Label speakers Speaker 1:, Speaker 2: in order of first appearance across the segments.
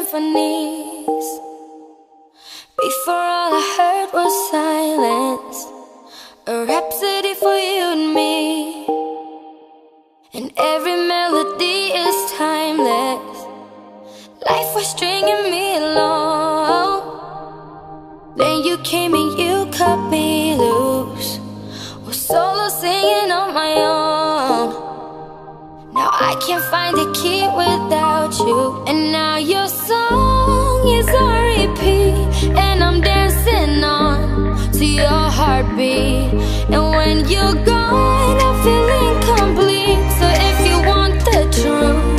Speaker 1: symphonies. Before all I heard was silence, a rhapsody for you and me. And every melody is timeless. Life was stringing me along. Then you came and you cut me loose. Was solo singing on my own. Now I can't find the key without you. And now your song is on repeat, and I'm dancing on to your heartbeat. And when you're gone, I feel incomplete. So if you want the truth,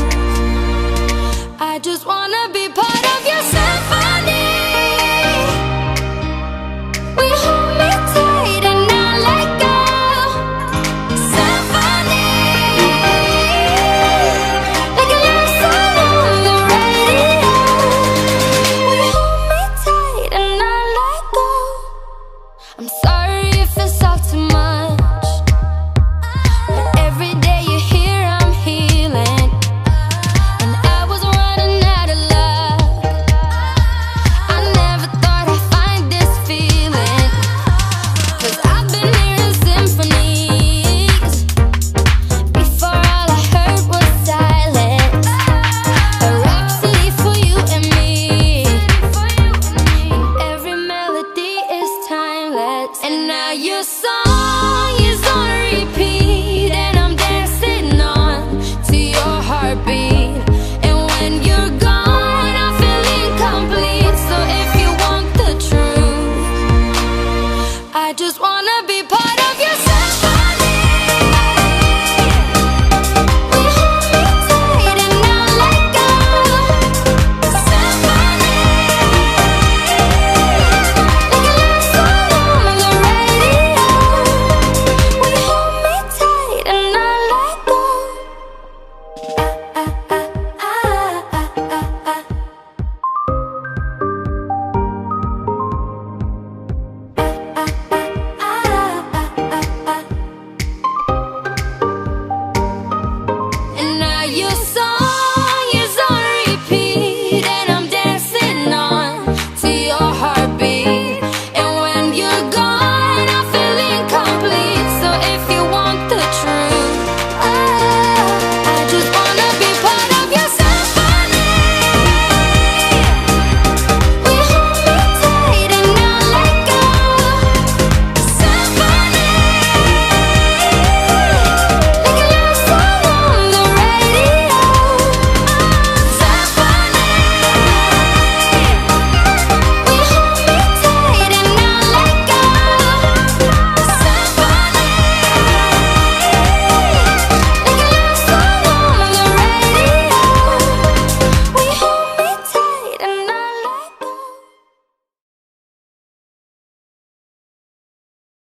Speaker 1: I just wanna be part of your symphony. We hold me tight and not let go. Symphony, like a love song on the radio. We hold me tight and not let go. I'm sorry if it's all too much, but every day you're here I'm healing. And I was running out of luck. I never thought I'd find this feeling, 'cause I've been hearing symphonies. Before all I heard was silence, a rhapsody for you and me. And every melody is timeless. And now your song is on repeat, and I'm dancing on to your heartbeat. And when you're gone, I feel incomplete. So if you want the truth, I just wanna be part